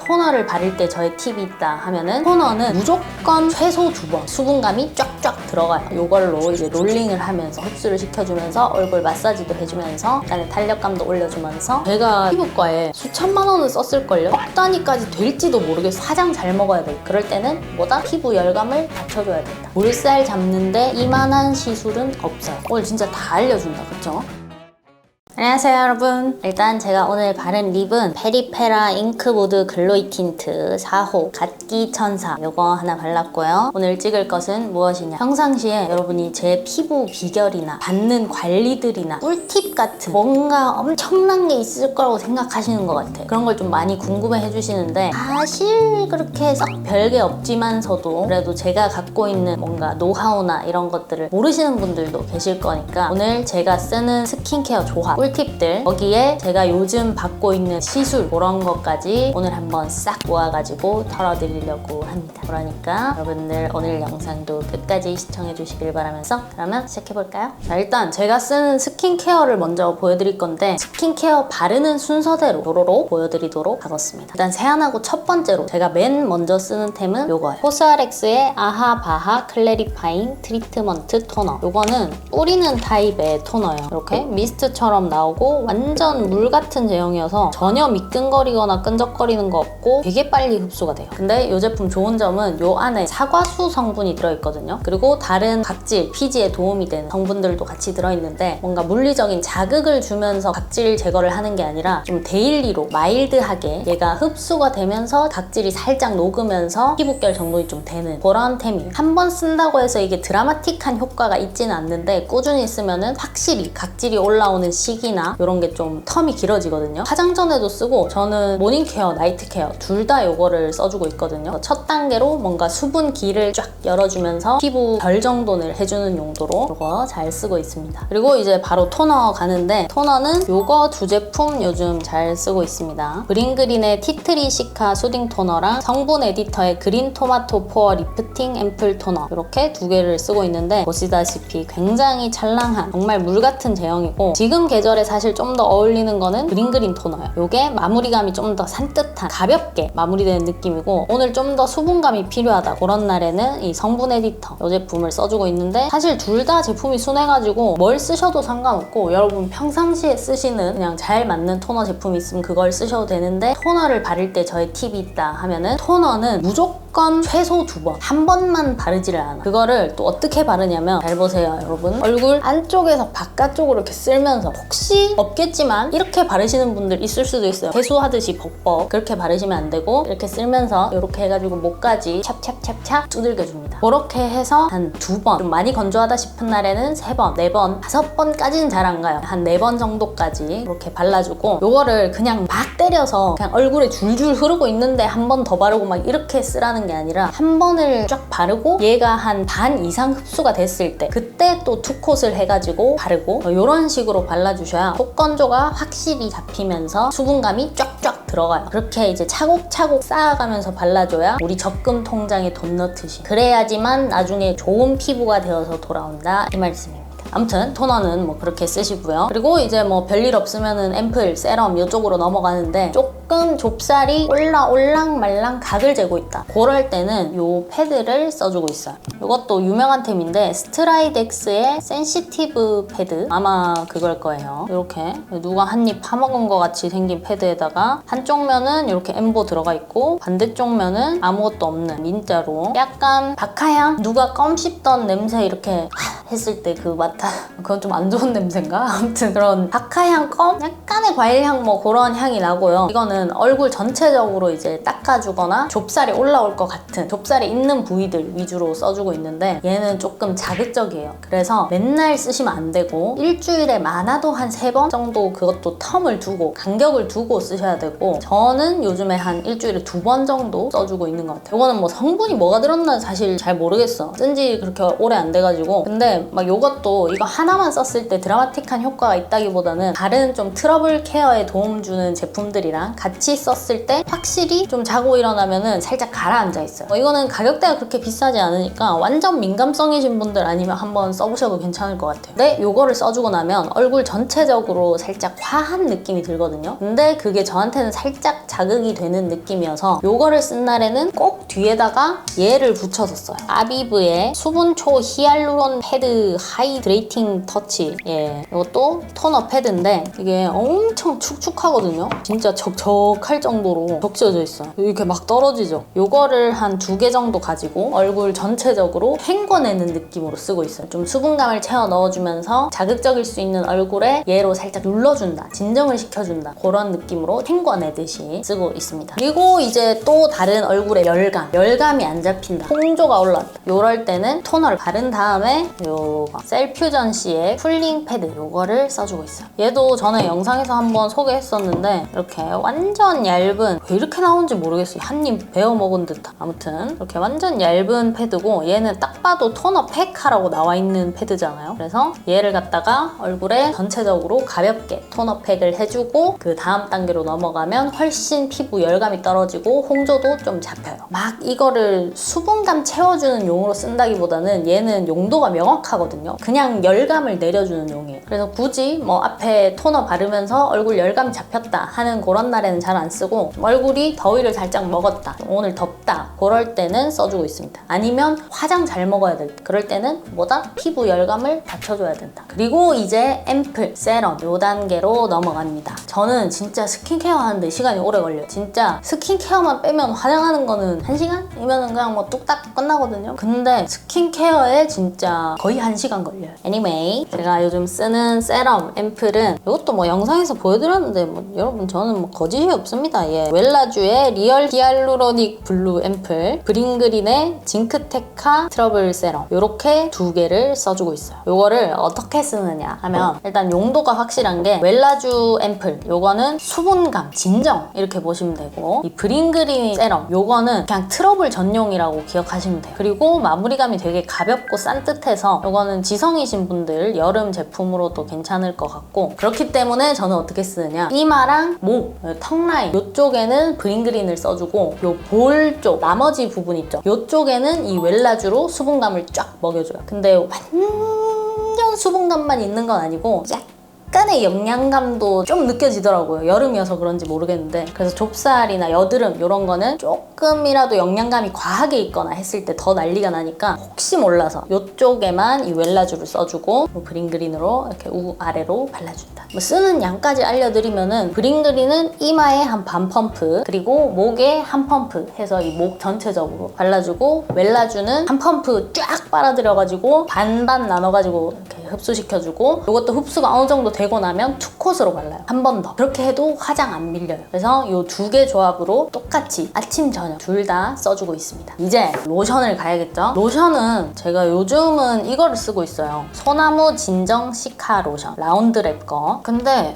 토너를 바를 때 저의 팁이 있다 하면은 토너는 무조건 최소 2번 수분감이 쫙쫙 들어가요. 이걸로 이제 롤링을 하면서 흡수를 시켜주면서 얼굴 마사지도 해주면서 약간의 탄력감도 올려주면서 제가 피부과에 수천만 원을 썼을걸요? 억 단위까지 될지도 모르겠어. 화장 잘 먹어야 돼. 그럴 때는 뭐다? 피부 열감을 받쳐줘야 된다. 볼살 잡는데 이만한 시술은 없어요. 오늘 진짜 다 알려준다. 그쵸? 안녕하세요 여러분. 일단 제가 오늘 바른 립은 페리페라 잉크보드 글로이 틴트 4호 갓기 천사 요거 하나 발랐고요. 오늘 찍을 것은 무엇이냐, 평상시에 여러분이 제 피부 비결이나 받는 관리들이나 꿀팁 같은 뭔가 엄청난 게 있을 거라고 생각하시는 것 같아요. 그런 걸 좀 많이 궁금해 해주시는데 사실 그렇게 썩 별게 없지만서도 그래도 제가 갖고 있는 뭔가 노하우나 이런 것들을 모르시는 분들도 계실 거니까 오늘 제가 쓰는 스킨케어 조합, 꿀팁들, 거기에 제가 요즘 받고 있는 시술 그런 것까지 오늘 한번 싹 모아가지고 털어드리려고 합니다. 그러니까 여러분들 오늘 영상도 끝까지 시청해 주시길 바라면서 그러면 시작해볼까요? 자, 일단 제가 쓰는 스킨케어를 먼저 보여드릴 건데 스킨케어 바르는 순서대로 도로로 보여드리도록 하겠습니다. 일단 세안하고 첫 번째로 제가 맨 먼저 쓰는 템은 요거예요. 코스알엑스의 아하바하 클래리파잉 트리트먼트 토너. 요거는 뿌리는 타입의 토너예요. 이렇게 미스트처럼 나오고 완전 물 같은 제형이어서 전혀 미끈거리거나 끈적거리는 거 없고 되게 빨리 흡수가 돼요. 근데 이 제품 좋은 점은 요 안에 사과수 성분이 들어있거든요. 그리고 다른 각질, 피지에 도움이 되는 성분들도 같이 들어있는데 뭔가 물리적인 자극을 주면서 각질 제거를 하는 게 아니라 좀 데일리로 마일드하게 얘가 흡수가 되면서 각질이 살짝 녹으면서 피부결 정돈이 좀 되는 그런 템이에요. 한 번 쓴다고 해서 이게 드라마틱한 효과가 있지는 않는데 꾸준히 쓰면은 확실히 각질이 올라오는 시기나 이런 게 좀 텀이 길어지거든요. 화장 전에도 쓰고 저는 모닝케어, 나이트케어 둘 다 이거를 써주고 있거든요. 첫 단계로 뭔가 수분기를 쫙 열어주면서 피부 결 정돈을 해주는 용도로 이거 잘 쓰고 있습니다. 그리고 이제 바로 토너 가는데 토너는 요거 두 제품 요즘 잘 쓰고 있습니다. 브링그린의 티트리 시카 수딩 토너랑 성분 에디터의 그린 토마토 포어 리프팅 앰플 토너 이렇게 두 개를 쓰고 있는데 보시다시피 굉장히 찰랑한 정말 물 같은 제형이고 지금 계절에 사실 좀 더 어울리는 거는 브링그린 토너예요. 요게 마무리감이 좀 더 산뜻한 가볍게 마무리되는 느낌이고 오늘 좀 더 수분감이 필요하다 그런 날에는 이 성분 에디터 이 제품을 써주고 있는데 사실 둘 다 제품이 순해가지고 뭘 쓰셔도 상관없고 여러분 평상시에 쓰시는 그냥 잘 맞는 토너 제품이 있으면 그걸 쓰셔도 되는데 토너를 바를 때 저의 팁이 있다 하면은 토너는 무조건 최소 2번 한 번만 바르지를 않아. 그거를 또 어떻게 바르냐면 잘 보세요 여러분. 얼굴 안쪽에서 바깥쪽으로 이렇게 쓸면서 혹시 없겠지만 이렇게 바르시는 분들 있을 수도 있어요. 세수하듯이 벅벅 그렇게 바르시면 안 되고 이렇게 쓸면서 이렇게 해가지고 목까지 찹찹찹찹 두들겨줍니다. 그렇게 해서 한 2번, 좀 많이 건조하다 싶은 날에는 3번, 4번, 5번까지는 잘 안 가요. 한 4번 정도까지 이렇게 발라주고 요거를 그냥 막 때려서 그냥 얼굴에 줄줄 흐르고 있는데 한 번 더 바르고 막 이렇게 쓰라는 게 아니라 한 번을 쫙 바르고 얘가 한 반 이상 흡수가 됐을 때 그때 또 2콧을 해가지고 바르고 이런 식으로 발라주셔야 속 건조가 확실히 잡히면서 수분감이 쫙쫙 들어가요. 그렇게 이제 차곡차곡 쌓아가면서 발라줘야 우리 적금 통장에 돈 넣듯이 그래야지만 나중에 좋은 피부가 되어서 돌아온다 이 말씀입니다. 아무튼 토너는 뭐 그렇게 쓰시고요. 그리고 이제 뭐 별일 없으면은 앰플, 세럼 이쪽으로 넘어가는데 조금 좁쌀이 올랑말랑 각을 재고 있다. 그럴 때는 요 패드를 써주고 있어요. 이것도 유명한 템인데 스트라이덱스의 센시티브 패드 아마 그걸 거예요. 이렇게 누가 한 입 파먹은 것 같이 생긴 패드에다가 한쪽 면은 이렇게 엠보 들어가 있고 반대쪽 면은 아무것도 없는 민자로 약간 박하향? 누가 껌 씹던 냄새 이렇게 했을 때 그 맡아 그건 좀 안 좋은 냄새인가? 아무튼 그런 박하향 껌? 약간의 과일향 뭐 그런 향이 나고요. 이거는 얼굴 전체적으로 이제 닦아주거나 좁쌀이 올라올 것 같은 좁쌀이 있는 부위들 위주로 써주고 있는데 얘는 조금 자극적이에요. 그래서 맨날 쓰시면 안 되고 일주일에 많아도 한 3번 정도 그것도 텀을 두고 간격을 두고 쓰셔야 되고 저는 요즘에 한 일주일에 2번 정도 써주고 있는 것 같아요. 이거는 뭐 성분이 뭐가 들었나 사실 잘 모르겠어. 쓴지 그렇게 오래 안 돼가지고 근데 근데 막 요것도 이거 하나만 썼을 때 드라마틱한 효과가 있다기보다는 다른 좀 트러블 케어에 도움 주는 제품들이랑 같이 썼을 때 확실히 좀 자고 일어나면은 살짝 가라앉아 있어요. 이거는 가격대가 그렇게 비싸지 않으니까 완전 민감성이신 분들 아니면 한번 써보셔도 괜찮을 것 같아요. 근데 요거를 써주고 나면 얼굴 전체적으로 살짝 화한 느낌이 들거든요. 근데 그게 저한테는 살짝 자극이 되는 느낌이어서 요거를 쓴 날에는 꼭 뒤에다가 얘를 붙여서 써요. 아비브의 수분초 히알루론 패드 하이드레이팅 터치. 예, 이것도 토너 패드인데 이게 엄청 축축하거든요. 진짜 적적할 정도로 적셔져 있어요. 이렇게 막 떨어지죠. 요거를 한 2개 정도 가지고 얼굴 전체적으로 헹궈내는 느낌으로 쓰고 있어요. 좀 수분감을 채워 넣어주면서 자극적일 수 있는 얼굴에 얘로 살짝 눌러준다, 진정을 시켜준다, 그런 느낌으로 헹궈내듯이 쓰고 있습니다. 그리고 이제 또 다른 얼굴에 열감이 안 잡힌다, 홍조가 올라왔다, 요럴 때는 토너를 바른 다음에 요 셀퓨전씨의 쿨링 패드 요거를 써주고 있어요. 얘도 전에 영상에서 한번 소개했었는데 이렇게 완전 얇은, 왜 이렇게 나온지 모르겠어요. 한 입 베어 먹은 듯한. 아무튼 이렇게 완전 얇은 패드고 얘는 딱 봐도 토너 팩하라고 나와 있는 패드잖아요. 그래서 얘를 갖다가 얼굴에 전체적으로 가볍게 토너 팩을 해주고 그 다음 단계로 넘어가면 훨씬 피부 열감이 떨어지고 홍조도 좀 잡혀요. 막 이거를 수분감 채워주는 용으로 쓴다기보다는 얘는 용도가 명확하거든요. 그냥 열감을 내려주는 용이에요. 그래서 굳이 뭐 앞에 토너 바르면서 얼굴 열감 잡혔다 하는 그런 날에는 잘 안 쓰고, 얼굴이 더위를 살짝 먹었다, 오늘 덥다, 그럴 때는 써주고 있습니다. 아니면 화장 잘 먹어야 될 때, 그럴 때는 뭐다? 피부 열감을 받쳐줘야 된다. 그리고 이제 앰플, 세럼 요 단계로 넘어갑니다. 저는 진짜 스킨케어 하는데 시간이 오래 걸려요. 진짜 스킨케어만 빼면 화장하는 거는 1시간이면 그냥 뭐 뚝딱 끝나거든요. 근데 스킨케어에 진짜 거의 1시간 걸려요. Anyway, 제가 요즘 쓰는 세럼, 앰플은 이것도 뭐 영상에서 보여드렸는데 뭐 여러분 저는 뭐 거짓이 없습니다. 예, 웰라주의 리얼 히알루로닉 블루 앰플, 브링그린의 징크테카 트러블 세럼, 요렇게 2개를 써주고 있어요. 요거를 어떻게 쓰느냐 하면 일단 용도가 확실한 게 웰라주 앰플 요거는 수분감, 진정 이렇게 보시면 되고, 이 브링그린 세럼 요거는 그냥 트러블 전용이라고 기억하시면 돼요. 그리고 마무리감이 되게 가볍고 산뜻해서 요거는 지성이신 분들 여름 제품으로도 괜찮을 것 같고, 그렇기 때문에 저는 어떻게 쓰느냐, 이마랑 목, 턱 라인 요쪽에는 브링그린을 써주고 요 볼 쪽 나머지 부분 있죠, 요쪽에는 이 웰라주로 수분감을 쫙 먹여줘요. 근데 완전 수분감만 있는 건 아니고 약간의 영양감도 좀 느껴지더라고요. 여름이어서 그런지 모르겠는데. 그래서 좁쌀이나 여드름 이런 거는 조금이라도 영양감이 과하게 있거나 했을 때 더 난리가 나니까 혹시 몰라서 이쪽에만 이 웰라주를 써주고 브링그린으로 이렇게 아래로 발라준다. 뭐 쓰는 양까지 알려드리면은, 브링그린은 이마에 한 반 펌프, 그리고 목에 한 펌프 해서 이 목 전체적으로 발라주고, 웰라주는 한 펌프 쫙 빨아들여가지고 반반 나눠가지고 이렇게 흡수시켜주고, 이것도 흡수가 어느 정도 되고 나면 투콧으로 발라요. 한 번 더. 그렇게 해도 화장 안 밀려요. 그래서 이 2개 조합으로 똑같이 아침 저녁 둘 다 써주고 있습니다. 이제 로션을 가야겠죠? 로션은 제가 요즘은 이거를 쓰고 있어요. 소나무 진정 시카 로션, 라운드랩 거. 근데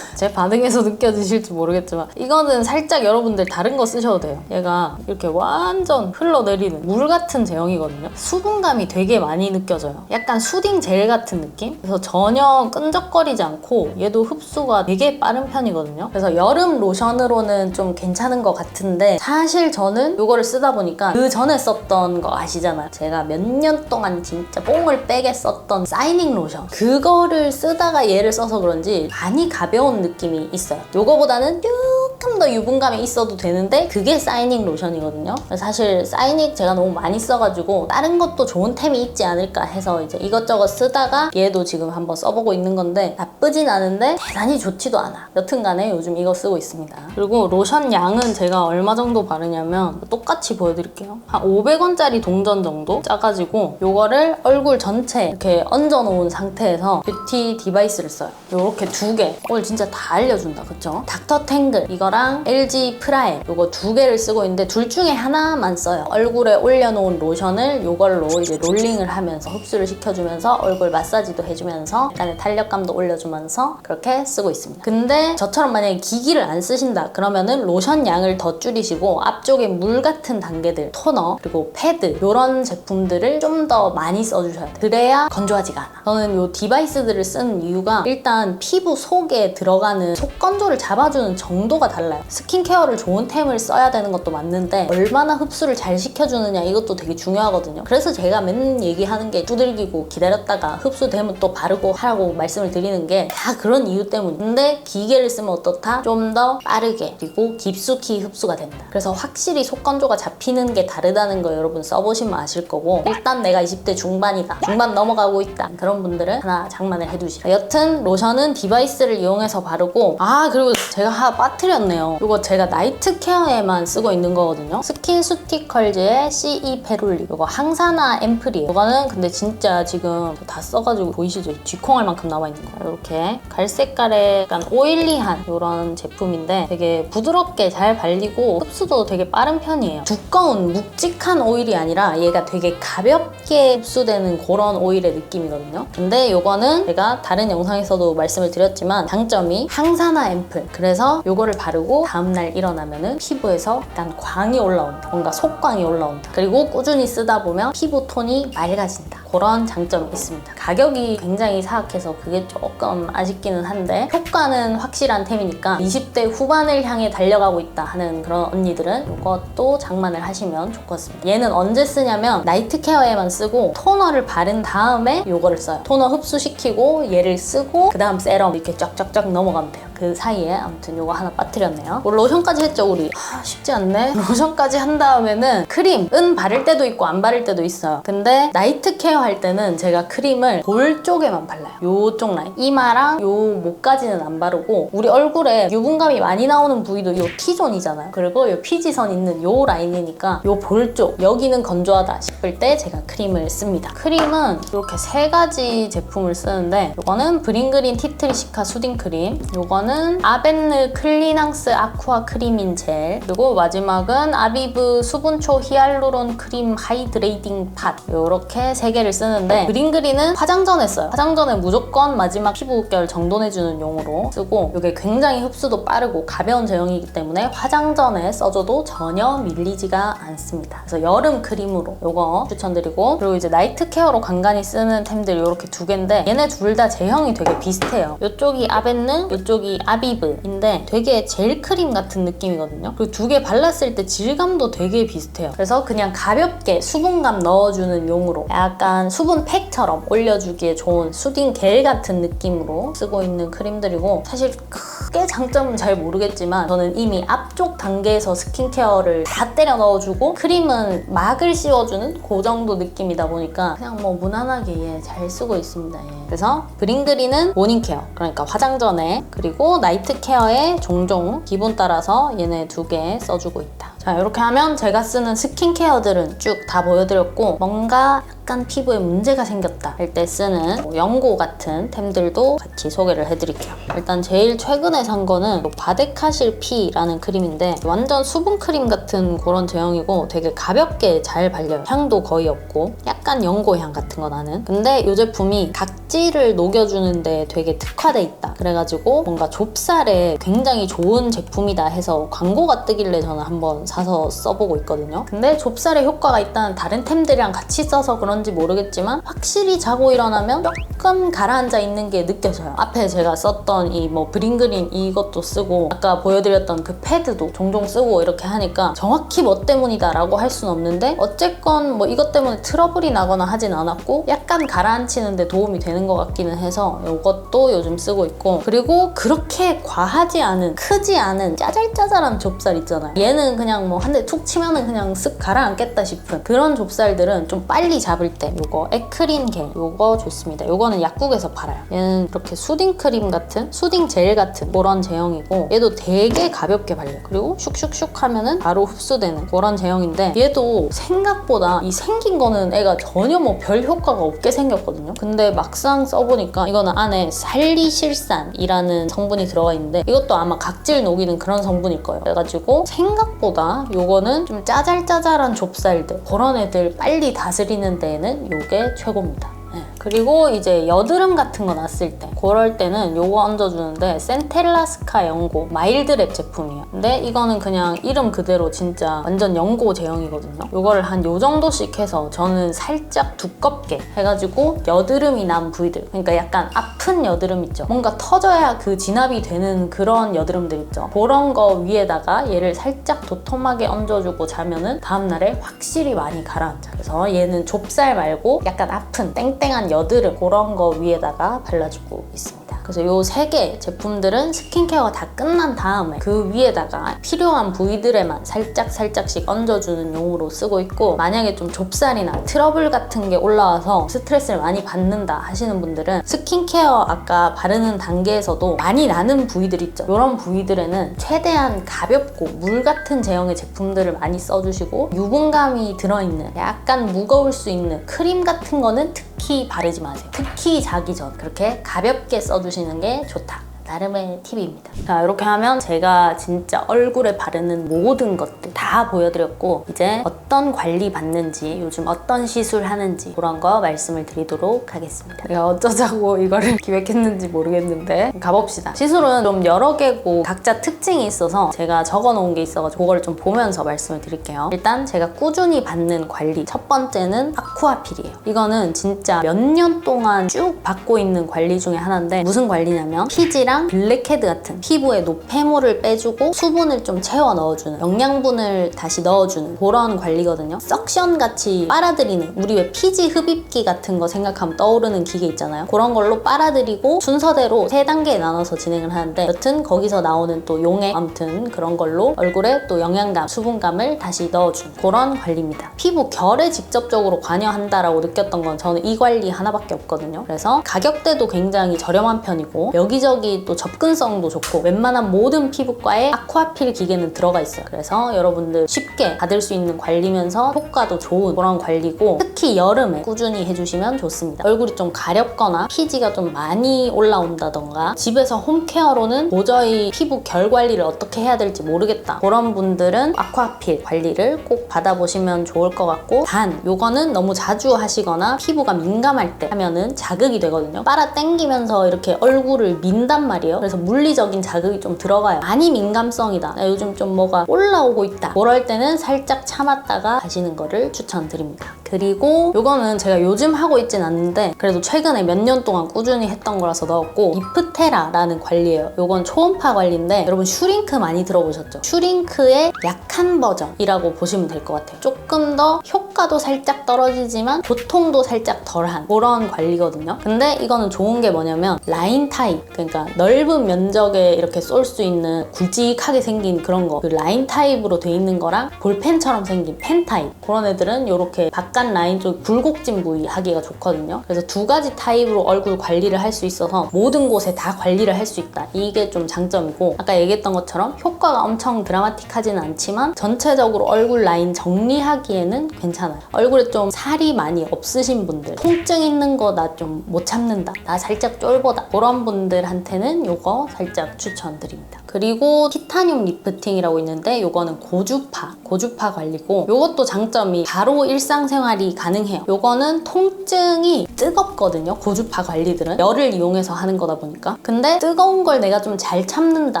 제 반응에서 느껴지실지 모르겠지만 이거는 살짝 여러분들 다른 거 쓰셔도 돼요. 얘가 이렇게 완전 흘러내리는 물 같은 제형이거든요. 수분감이 되게 많이 느껴져요. 약간 수딩 젤 같은 느낌? 그래서 전혀 끈적거리지 않고 얘도 흡수가 되게 빠른 편이거든요. 그래서 여름 로션으로는 좀 괜찮은 것 같은데, 사실 저는 이거를 쓰다 보니까 그 전에 썼던 거 아시잖아요. 제가 몇 년 동안 진짜 뽕을 빼게 썼던 사이닝 로션, 그거를 쓰다가 얘를 써서 그런지 많이 가벼운 느낌이 있어요. 요거보다는 조금 더 유분감이 있어도 되는데 그게 사이닝 로션이거든요. 사실 사이닝 제가 너무 많이 써가지고 다른 것도 좋은 템이 있지 않을까 해서 이제 이것저것 쓰다가 얘도 지금 한번 써보고 있는 건데 나쁘진 않은데 대단히 좋지도 않아. 여튼간에 요즘 이거 쓰고 있습니다. 그리고 로션 양은 제가 얼마 정도 바르냐면 똑같이 보여드릴게요. 한 500원짜리 동전 정도 짜가지고 요거를 얼굴 전체 이렇게 얹어놓은 상태에서 뷰티 디바이스를 써요. 요렇게 2개. 오늘 진짜 다 알려준다, 그쵸? 닥터 탱글, 이거 이거랑 LG 프라임 요거 두 개를 쓰고 있는데 둘 중에 하나만 써요. 얼굴에 올려놓은 로션을 요걸로 이제 롤링을 하면서 흡수를 시켜주면서 얼굴 마사지도 해주면서 약간의 탄력감도 올려주면서 그렇게 쓰고 있습니다. 근데 저처럼 만약에 기기를 안 쓰신다 그러면은 로션 양을 더 줄이시고 앞쪽에 물 같은 단계들, 토너 그리고 패드 이런 제품들을 좀 더 많이 써주셔야 돼요. 그래야 건조하지가 않아. 저는 이 디바이스들을 쓰는 이유가 일단 피부 속에 들어가는 속 건조를 잡아주는 정도가 달라요. 스킨케어를 좋은 템을 써야 되는 것도 맞는데 얼마나 흡수를 잘 시켜주느냐 이것도 되게 중요하거든요. 그래서 제가 맨날 얘기하는 게 두들기고 기다렸다가 흡수되면 또 바르고 하라고 말씀을 드리는 게 다 그런 이유 때문이에요. 근데 기계를 쓰면 어떻다? 좀 더 빠르게 그리고 깊숙이 흡수가 된다. 그래서 확실히 속 건조가 잡히는 게 다르다는 거 여러분 써보시면 아실 거고 일단 내가 20대 중반이다. 중반 넘어가고 있다. 그런 분들은 하나 장만을 해두시라. 여튼 로션은 디바이스를 이용해서 바르고 그리고 제가 하나 빠뜨렸네요. 이거 제가 나이트 케어에만 쓰고 있는 거거든요. 스킨수티컬즈의 CE 페룰리 이거 항산화 앰플이에요. 이거는 근데 진짜 지금 다 써가지고 보이시죠? 쥐콩알 만큼 남아있는 거예요. 이렇게 갈색깔의 약간 오일리한 이런 제품인데 되게 부드럽게 잘 발리고 흡수도 되게 빠른 편이에요. 두꺼운 묵직한 오일이 아니라 얘가 되게 가볍게 흡수되는 그런 오일의 느낌이거든요. 근데 이거는 제가 다른 영상에서도 말씀을 드렸지만 장점이 항산화 앰플. 그래서 이거를 바르고 다음날 일어나면은 피부에서 약간 광이 올라온다. 뭔가 속광이 올라온다. 그리고 꾸준히 쓰다 보면 피부 톤이 맑아진다. 그런 장점이 있습니다. 가격이 굉장히 사악해서 그게 조금 아쉽기는 한데 효과는 확실한 템이니까 20대 후반을 향해 달려가고 있다 하는 그런 언니들은 이것도 장만을 하시면 좋겠습니다. 얘는 언제 쓰냐면 나이트 케어에만 쓰고 토너를 바른 다음에 이거를 써요. 토너 흡수시키고 얘를 쓰고 그 다음 세럼 이렇게 쫙쫙쫙 넘어가면 돼요. 그 사이에 아무튼 요거 하나 빠뜨렸네요. 로션까지 했죠 우리? 쉽지 않네. 로션까지 한 다음에는 크림은 바를 때도 있고 안 바를 때도 있어요. 근데 나이트 케어 할 때는 제가 크림을 볼 쪽에만 발라요. 요쪽 라인 이마랑 요 목까지는 안 바르고 우리 얼굴에 유분감이 많이 나오는 부위도 요 T존이잖아요. 그리고 요 피지선 있는 요 라인이니까 요 볼 쪽 여기는 건조하다 싶을 때 제가 크림을 씁니다. 크림은 이렇게 세 가지 제품을 쓰는데 요거는 브링그린 티트리시카 수딩 크림, 요거는 아벤느 클리낭스 아쿠아 크림인 젤, 그리고 마지막은 아비브 수분초 히알루론 크림 하이드레이딩 팟. 요렇게 세 개를 쓰는데 브링그린은 화장 전에 써요. 화장 전에 무조건 마지막 피부결 정돈해주는 용으로 쓰고 이게 굉장히 흡수도 빠르고 가벼운 제형이기 때문에 화장 전에 써줘도 전혀 밀리지가 않습니다. 그래서 여름 크림으로 요거 추천드리고 그리고 이제 나이트 케어로 간간히 쓰는 템들 요렇게 두 개인데 얘네 둘 다 제형이 되게 비슷해요. 요쪽이 아벤느, 요쪽이 아비브인데 되게 젤 크림 같은 느낌이거든요. 그리고 두 개 발랐을 때 질감도 되게 비슷해요. 그래서 그냥 가볍게 수분감 넣어주는 용으로 약간 수분 팩처럼 올려주기에 좋은 수딩 겔 같은 느낌으로 쓰고 있는 크림들이고 사실 크게 장점은 잘 모르겠지만 저는 이미 앞쪽 단계에서 스킨케어를 다 때려 넣어주고 크림은 막을 씌워주는 그 정도 느낌이다 보니까 그냥 뭐 무난하게 잘 쓰고 있습니다. 그래서 브링그린은 모닝케어 그러니까 화장 전에 그리고 나이트 케어에 종종 기분 따라서 얘네 두 개 써주고 있다. 자 이렇게 하면 제가 쓰는 스킨케어들은 쭉 다 보여드렸고 뭔가 약간 피부에 문제가 생겼다 할 때 쓰는 연고 같은 템들도 같이 소개를 해드릴게요. 일단 제일 최근에 산 거는 바데카실 P라는 크림인데 완전 수분 크림 같은 그런 제형이고 되게 가볍게 잘 발려요. 향도 거의 없고 약간 연고 향 같은 거 나는. 근데 이 제품이 각질을 녹여주는데 되게 특화돼 있다. 그래가지고 뭔가 좁쌀에 굉장히 좋은 제품이다 해서 광고가 뜨길래 저는 한번 사서 써보고 있거든요. 근데 좁쌀에 효과가 있다는 다른 템들이랑 같이 써서 그런지 모르겠지만 확실히 자고 일어나면 조금 가라앉아 있는 게 느껴져요. 앞에 제가 썼던 이 뭐 브링그린 이것도 쓰고 아까 보여드렸던 그 패드도 종종 쓰고 이렇게 하니까 정확히 뭐 때문이다 라고 할 수는 없는데 어쨌건 뭐 이것 때문에 트러블이 나거나 하진 않았고 약간 가라앉히는 데 도움이 되는 것 같기는 해서 이것도 요즘 쓰고 있고 그리고 그렇게 과하지 않은 크지 않은 짜잘짜잘한 좁쌀 있잖아요. 얘는 그냥 그냥 뭐 한 대 툭 치면은 그냥 쓱 가라앉겠다 싶은 그런 좁쌀들은 좀 빨리 잡을 때 요거 에크린 겔 요거 좋습니다. 요거는 약국에서 팔아요. 얘는 이렇게 수딩 크림 같은 수딩 젤 같은 그런 제형이고 얘도 되게 가볍게 발려요. 그리고 슉슉슉 하면은 바로 흡수되는 그런 제형인데 얘도 생각보다 이 생긴 거는 애가 전혀 뭐 별 효과가 없게 생겼거든요. 근데 막상 써보니까 이거는 안에 살리실산이라는 성분이 들어가 있는데 이것도 아마 각질 녹이는 그런 성분일 거예요. 그래가지고 생각보다 요거는 좀 짜잘짜잘한 좁쌀들 그런 애들 빨리 다스리는 데에는 요게 최고입니다. 그리고 이제 여드름 같은 거 났을 때 그럴 때는 요거 얹어주는데 센텔라스카 연고 마일드랩 제품이에요. 근데 이거는 그냥 이름 그대로 진짜 완전 연고 제형이거든요. 요거를 한 요 정도씩 해서 저는 살짝 두껍게 해가지고 여드름이 난 부위들, 그러니까 약간 아픈 여드름 있죠. 뭔가 터져야 그 진압이 되는 그런 여드름들 있죠. 그런 거 위에다가 얘를 살짝 도톰하게 얹어주고 자면은 다음날에 확실히 많이 가라앉아요. 그래서 얘는 좁쌀 말고 약간 아픈 땡땡한 여드름 그런 거 위에다가 발라주고 있습니다. 그래서 요 3개 제품들은 스킨케어가 다 끝난 다음에 그 위에다가 필요한 부위들에만 살짝씩 얹어주는 용으로 쓰고 있고, 만약에 좀 좁쌀이나 트러블 같은 게 올라와서 스트레스를 많이 받는다 하시는 분들은 스킨케어 아까 바르는 단계에서도 많이 나는 부위들 있죠. 이런 부위들에는 최대한 가볍고 물 같은 제형의 제품들을 많이 써주시고, 유분감이 들어있는 약간 무거울 수 있는 크림 같은 거는 특히 바르지 마세요. 특히 자기 전 그렇게 가볍게 써주시는 게 좋다. 나름의 팁입니다. 자, 이렇게 하면 제가 진짜 얼굴에 바르는 모든 것들 다 보여드렸고, 이제 어떤 관리 받는지, 요즘 어떤 시술 하는지 그런 거 말씀을 드리도록 하겠습니다. 제가 어쩌자고 이거를 기획했는지 모르겠는데 가봅시다. 시술은 좀 여러 개고 각자 특징이 있어서 제가 적어놓은 게 있어가지고 그거를 좀 보면서 말씀을 드릴게요. 일단 제가 꾸준히 받는 관리, 첫 번째는 아쿠아필이에요. 이거는 진짜 몇 년 동안 쭉 받고 있는 관리 중에 하나인데, 무슨 관리냐면 피지랑 블랙헤드 같은 피부에 노폐물을 빼주고 수분을 좀 채워 넣어주는, 영양분을 다시 넣어주는 그런 관리거든요. 석션 같이 빨아들이는, 우리 왜 피지 흡입기 같은 거 생각하면 떠오르는 기계 있잖아요. 그런 걸로 빨아들이고 순서대로 3단계에 나눠서 진행을 하는데, 여튼 거기서 나오는 또 용액, 아무튼 그런 걸로 얼굴에 또 영양감, 수분감을 다시 넣어주는 그런 관리입니다. 피부 결에 직접적으로 관여한다라고 느꼈던 건 저는 이 관리 하나밖에 없거든요. 그래서 가격대도 굉장히 저렴한 편이고 여기저기 또 접근성도 좋고 웬만한 모든 피부과에 아쿠아필 기계는 들어가 있어요. 그래서 여러분들 쉽게 받을 수 있는 관리면서 효과도 좋은 그런 관리고, 특히 여름에 꾸준히 해주시면 좋습니다. 얼굴이 좀 가렵거나 피지가 좀 많이 올라온다던가 집에서 홈케어로는 도저히 피부 결 관리를 어떻게 해야 될지 모르겠다, 그런 분들은 아쿠아필 관리를 꼭 받아보시면 좋을 것 같고, 단 요거는 너무 자주 하시거나 피부가 민감할 때 하면은 자극이 되거든요. 빨아 당기면서 이렇게 얼굴을 민단 말이에요. 그래서 물리적인 자극이 좀 들어가요. 많이 민감성이다, 나 요즘 좀 뭐가 올라오고 있다, 그럴 때는 살짝 참았다가 하시는 거를 추천드립니다. 그리고 요거는 제가 요즘 하고 있진 않는데 그래도 최근에 몇 년 동안 꾸준히 했던 거라서 넣었고, 리프테라라는 관리예요. 요건 초음파 관리인데 여러분 슈링크 많이 들어보셨죠? 슈링크의 약한 버전이라고 보시면 될 것 같아요. 조금 더 효과도 살짝 떨어지지만 고통도 살짝 덜한 그런 관리거든요. 근데 이거는 좋은 게 뭐냐면 라인 타입, 그러니까 넓은 면적에 이렇게 쏠 수 있는 굵직하게 생긴 그런 거, 그 라인 타입으로 돼 있는 거랑 볼펜처럼 생긴 펜 타입, 그런 애들은 이렇게 바깥 라인 쪽 굴곡진 부위 하기가 좋거든요. 그래서 2가지 타입으로 얼굴 관리를 할 수 있어서 모든 곳에 다 관리를 할 수 있다, 이게 좀 장점이고, 아까 얘기했던 것처럼 효과가 엄청 드라마틱하지는 않지만 전체적으로 얼굴 라인 정리하기에는 괜찮아요. 얼굴에 좀 살이 많이 없으신 분들, 통증 있는 거 나 좀 못 참는다, 나 살짝 쫄보다, 그런 분들한테는 요거 살짝 추천드립니다. 그리고 티타늄 리프팅이라고 있는데 요거는 고주파 관리고, 요것도 장점이 바로 일상생활이 가능해요. 요거는 통증이 뜨겁거든요. 고주파 관리들은 열을 이용해서 하는 거다 보니까. 근데 뜨거운 걸 내가 좀 잘 참는다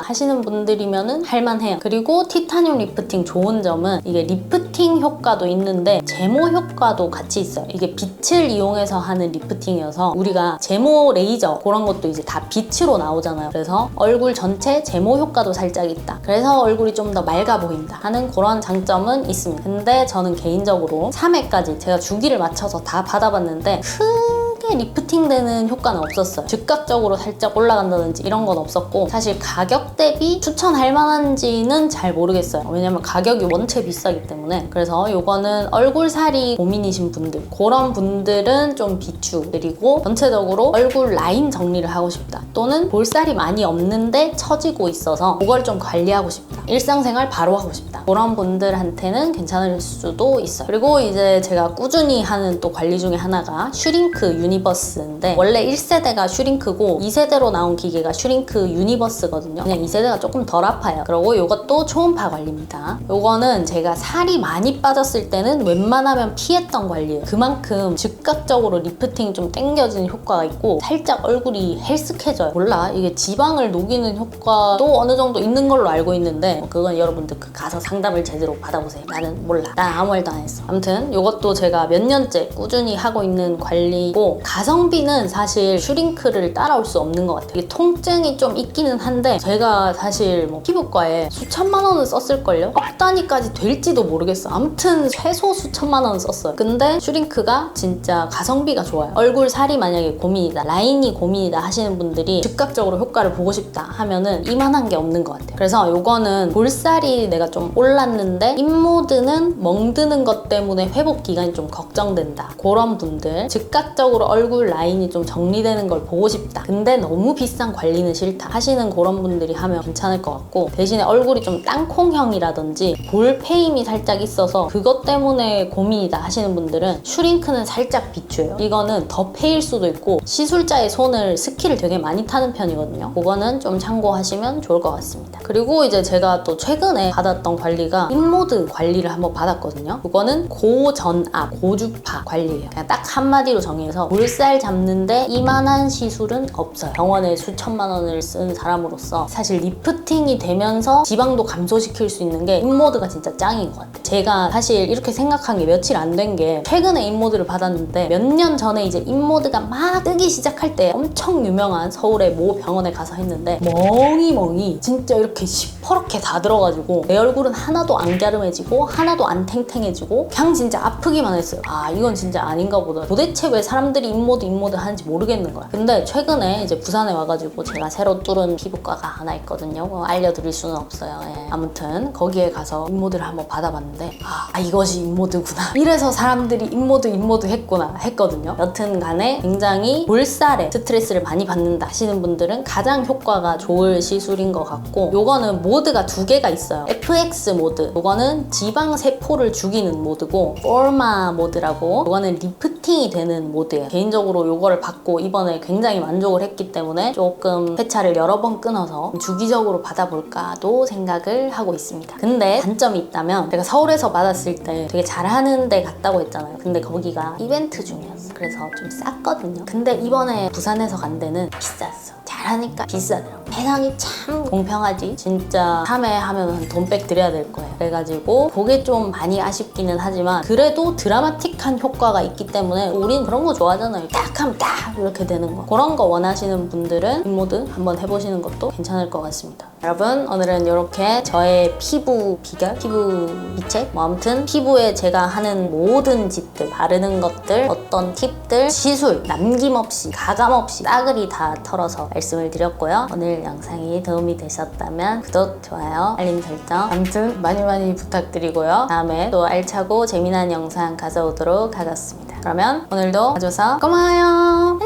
하시는 분들이면은 할만해요. 그리고 티타늄 리프팅 좋은 점은 이게 리프팅 효과도 있는데 제모 효과도 같이 있어요. 이게 빛을 이용해서 하는 리프팅이어서 우리가 제모 레이저 그런 것도 이제 다 빛으로 나오잖아요. 그래서 얼굴 전체 제모 효과도 살짝 있다, 그래서 얼굴이 좀 더 맑아 보인다 하는 그런 장점은 있습니다. 근데 저는 개인적으로 3회까지 제가 주기를 맞춰서 다 받아봤는데 크게 크게 리프팅 되는 효과는 없었어요. 즉각적으로 살짝 올라간다든지 이런 건 없었고, 사실 가격 대비 추천할 만한지는 잘 모르겠어요. 왜냐면 가격이 원체 비싸기 때문에. 그래서 요거는 얼굴살이 고민이신 분들, 그런 분들은 좀 비추. 그리고 전체적으로 얼굴 라인 정리를 하고 싶다, 또는 볼살이 많이 없는데 처지고 있어서 그걸 좀 관리하고 싶다, 일상생활 바로 하고 싶다, 그런 분들한테는 괜찮을 수도 있어요. 그리고 이제 제가 꾸준히 하는 또 관리 중에 하나가 슈링크 유니버스인데, 원래 1세대가 슈링크고 2세대로 나온 기계가 슈링크 유니버스거든요. 그냥 2세대가 조금 덜 아파요. 그리고 이것도 초음파 관리입니다. 요거는 제가 살이 많이 빠졌을 때는 웬만하면 피했던 관리예요. 그만큼 즉각적으로 리프팅 좀 당겨지는 효과가 있고 살짝 얼굴이 헬스케져요. 몰라, 이게 지방을 녹이는 효과도 어느 정도 있는 걸로 알고 있는데 그건 여러분들 가서 상담을 제대로 받아보세요. 나는 몰라. 난 아무 말도 안 했어. 아무튼 이것도 제가 몇 년째 꾸준히 하고 있는 관리고, 가성비는 사실 슈링크를 따라올 수 없는 것 같아요. 이게 통증이 좀 있기는 한데 제가 사실 뭐 피부과에 수천만 원을 썼을걸요? 억 단위까지 될지도 모르겠어. 아무튼 최소 수천만 원을 썼어요. 근데 슈링크가 진짜 가성비가 좋아요. 얼굴 살이 만약에 고민이다, 라인이 고민이다 하시는 분들이 즉각적으로 효과를 보고 싶다 하면은 이만한 게 없는 것 같아요. 그래서 요거는 볼살이 내가 좀 올랐는데 인모드는 멍드는 것 때문에 회복 기간이 좀 걱정된다, 그런 분들, 즉각적으로 얼굴 라인이 좀 정리되는 걸 보고 싶다, 근데 너무 비싼 관리는 싫다 하시는 그런 분들이 하면 괜찮을 것 같고, 대신에 얼굴이 좀 땅콩형이라든지 볼 페임이 살짝 있어서 그것 때문에 고민이다 하시는 분들은 슈링크는 살짝 비추해요. 이거는 더 페일 수도 있고 시술자의 손을 스킬을 되게 많이 타는 편이거든요. 그거는 좀 참고하시면 좋을 것 같습니다. 그리고 이제 제가 또 최근에 받았던 관리가 인모드 관리를 한번 받았거든요. 그거는 고전압, 고주파 관리예요. 그냥 딱 한마디로 정의해서 볼살 잡는데 이만한 시술은 없어요. 병원에 수천만 원을 쓴 사람으로서 사실 리프팅이 되면서 지방도 감소시킬 수 있는 게 인모드가 진짜 짱인 것 같아요. 제가 사실 이렇게 생각한 게 며칠 안 된 게, 최근에 인모드를 받았는데 몇 년 전에 이제 인모드가 막 뜨기 시작할 때 엄청 유명한 서울의 모 병원에 가서 했는데 멍이 진짜 이렇게 시퍼렇게 다 들어가지고 내 얼굴은 하나도 안 갸름해지고 하나도 안 탱탱해지고 그냥 진짜 아프기만 했어요. 아, 이건 진짜 아닌가 보다. 도대체 왜 사람들이 인모드 하는지 모르겠는 거야. 근데 최근에 이제 부산에 와가지고 제가 새로 뚫은 피부과가 하나 있거든요. 뭐 알려드릴 수는 없어요. 예. 아무튼 거기에 가서 인모드를 한번 받아봤는데 이것이 인모드구나. 이래서 사람들이 인모드 했구나 했거든요. 여튼 간에 굉장히 볼살에 스트레스를 많이 받는다 하시는 분들은 가장 효과가 좋을 시술인 것 같고, 요거는 모드가 두 개가 있어요. FX 모드, 요거는 지방 세포를 죽이는 모드고, 포르마 모드라고, 요거는 리프팅이 되는 모드예요. 개인적으로 요거를 받고 이번에 굉장히 만족을 했기 때문에 조금 회차를 여러 번 끊어서 주기적으로 받아볼까도 생각을 하고 있습니다. 근데 단점이 있다면, 제가 서울에서 받았을 때 되게 잘하는 데 갔다고 했잖아요. 근데 거기가 이벤트 중이었어. 그래서 좀 쌌거든요. 근데 이번에 부산에서 간 데는 비쌌어. 잘하니까 비싸더라고. 세상이 참 공평하지. 진짜 3회 하면 돈백 드려야 될 거예요. 그래가지고 그게 좀 많이 아쉽기는 하지만, 그래도 드라마틱한 효과가 있기 때문에 우린 그런 거 좋아하잖아요. 딱 하면 딱 이렇게 되는 거. 그런 거 원하시는 분들은 인모드 한번 해보시는 것도 괜찮을 것 같습니다. 여러분, 오늘은 이렇게 저의 피부 비결, 피부 비책, 뭐 아무튼 피부에 제가 하는 모든 짓들, 바르는 것들, 어떤 팁들, 시술 남김없이 가감없이 싸그리 다 털어서 말씀을 드렸고요. 오늘 영상이 도움이 되셨다면 구독, 좋아요, 알림 설정 아무튼 많이 부탁드리고요. 다음에 또 알차고 재미난 영상 가져오도록 하겠습니다. 그러면 오늘도 봐줘서 고마워요.